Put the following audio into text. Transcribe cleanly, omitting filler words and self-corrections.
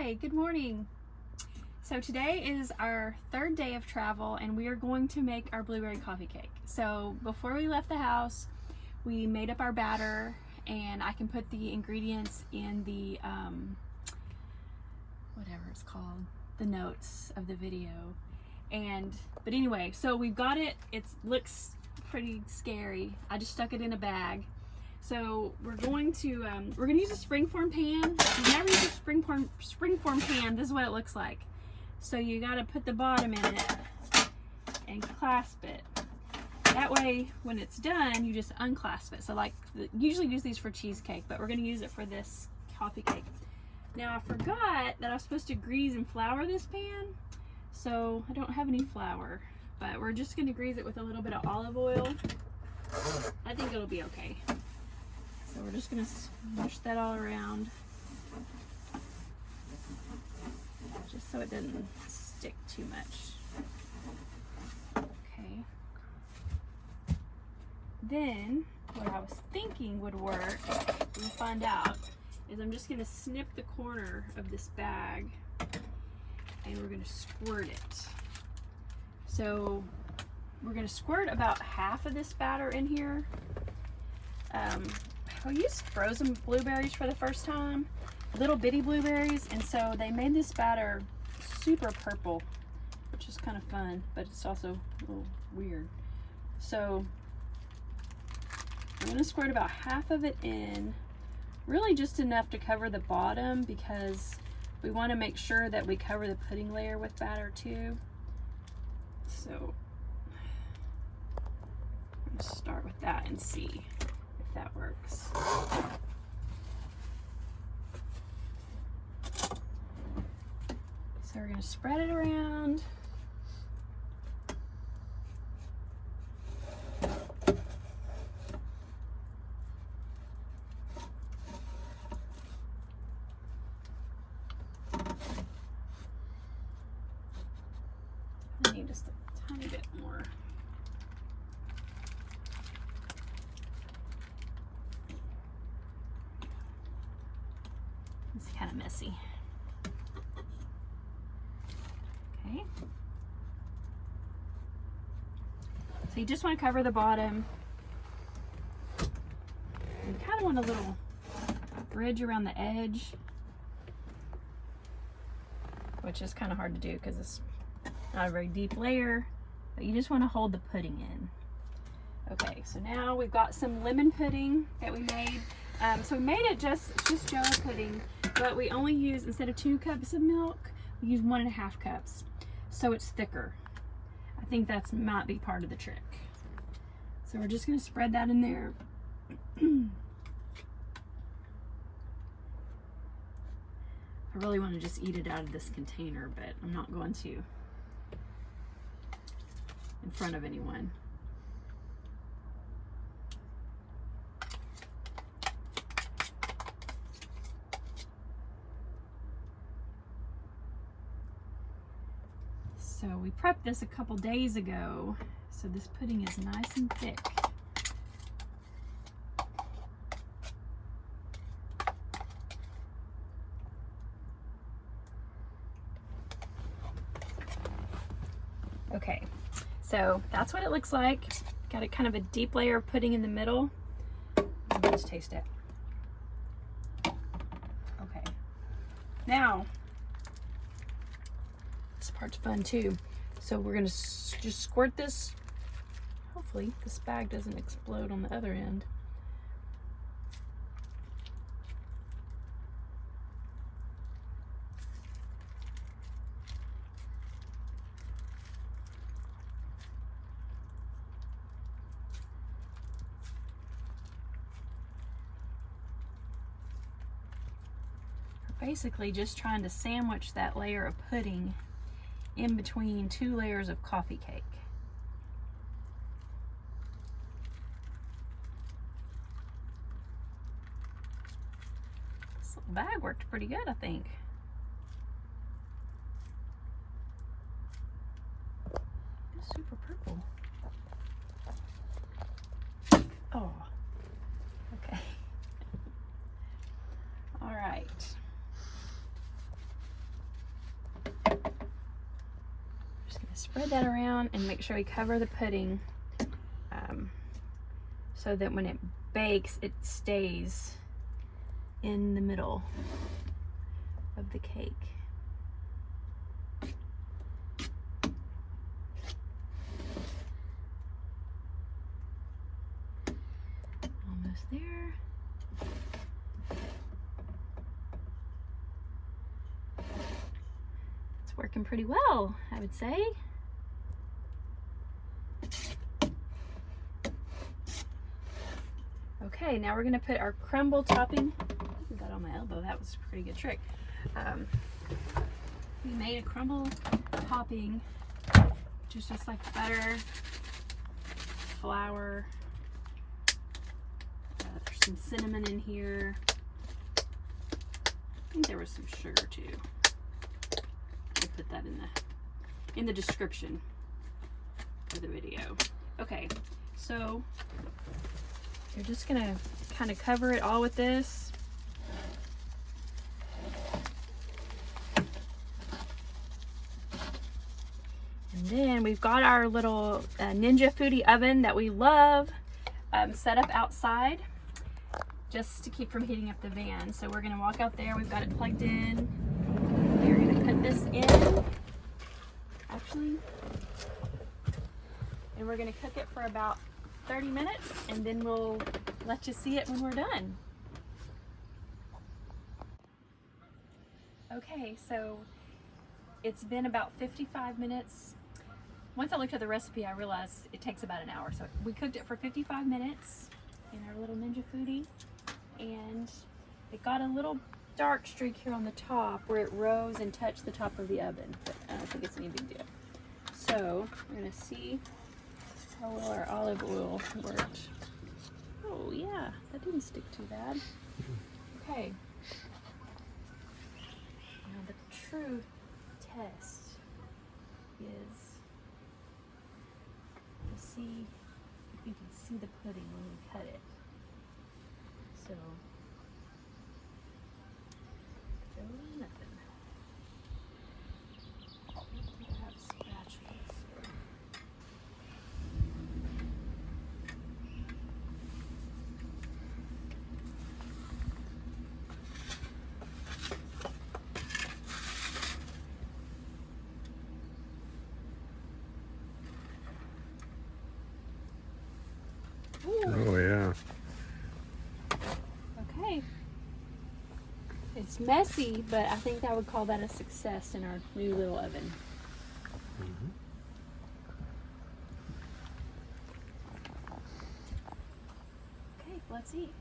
Hi, good morning. So today is our third day of travel and we are going to make our blueberry coffee cake. So before we left the house, we made up our batter and I can put the ingredients in the, whatever it's called, the notes of the video. But anyway, so we've got it. It looks pretty scary. I just stuck it in a bag. So we're going to use a springform pan. If you've never used a springform pan, this is what it looks like. So you got to put the bottom in it and clasp it. That way, when it's done, you just unclasp it. So like, usually use these for cheesecake, but we're going to use it for this coffee cake. Now I forgot that I was supposed to grease and flour this pan, so I don't have any flour, but we're just going to grease it with a little bit of olive oil. I think it'll be okay. So we're just going to smush that all around, just so it doesn't stick too much. Okay. Then, what I was thinking would work, we'll find out, is I'm just going to snip the corner of this bag and we're going to squirt it. So we're going to squirt about half of this batter in here. I used frozen blueberries for the first time, little bitty blueberries, and so they made this batter super purple, which is kind of fun, but it's also a little weird. So I'm going to squirt about half of it in, really just enough to cover the bottom because we want to make sure that we cover the pudding layer with batter too. So I'm going to start with that and see if that works. So we're going to spread it around. I need just a tiny bit more. It's kind of messy. Okay. So you just want to cover the bottom. You kind of want a little ridge around the edge, which is kind of hard to do because it's not a very deep layer, but you just want to hold the pudding in. Okay, so now we've got some lemon pudding that we made. So we made it just Jello pudding, but we only use, instead of 2 cups of milk, we use 1.5 cups. So it's thicker. I think that might be part of the trick. So we're just going to spread that in there. I really want to just eat it out of this container, but I'm not going to in front of anyone. So we prepped this a couple days ago, so this pudding is nice and thick. Okay, so that's what it looks like. Got a kind of a deep layer of pudding in the middle. Let's taste it. Okay, now this part's fun too. So we're gonna just squirt this. Hopefully this bag doesn't explode on the other end. We're basically just trying to sandwich that layer of pudding in between 2 layers of coffee cake. This little bag worked pretty good, I think. It's super purple. Oh, okay. All right. Spread that around and make sure we cover the pudding so that when it bakes, it stays in the middle of the cake. Almost there. It's working pretty well, I would say. Okay, now we're gonna put our crumble topping. I got on my elbow, that was a pretty good trick. We made a crumble topping, which is just like butter, flour, there's some cinnamon in here. I think there was some sugar too. I'll put that in the description for the video. Okay, so you're just gonna kind of cover it all with this. And then we've got our little Ninja Foodi oven that we love set up outside just to keep from heating up the van. So we're gonna walk out there, we've got it plugged in. We're gonna put this in, actually, and we're gonna cook it for about 30 minutes and then we'll let you see it when we're done. Okay, so it's been about 55 minutes. Once I looked at the recipe, I realized it takes about an hour. So we cooked it for 55 minutes in our little Ninja Foodi, and it got a little dark streak here on the top where it rose and touched the top of the oven, but I don't think it's any big deal. So we're gonna see how well our olive oil worked. Oh yeah, that didn't stick too bad. Okay. Now the true test is to see if you can see the pudding when we cut it. So, nothing. I have spatulas. Oh yeah. Okay. It's messy, but I think I would call that a success in our new little oven. Okay, let's eat.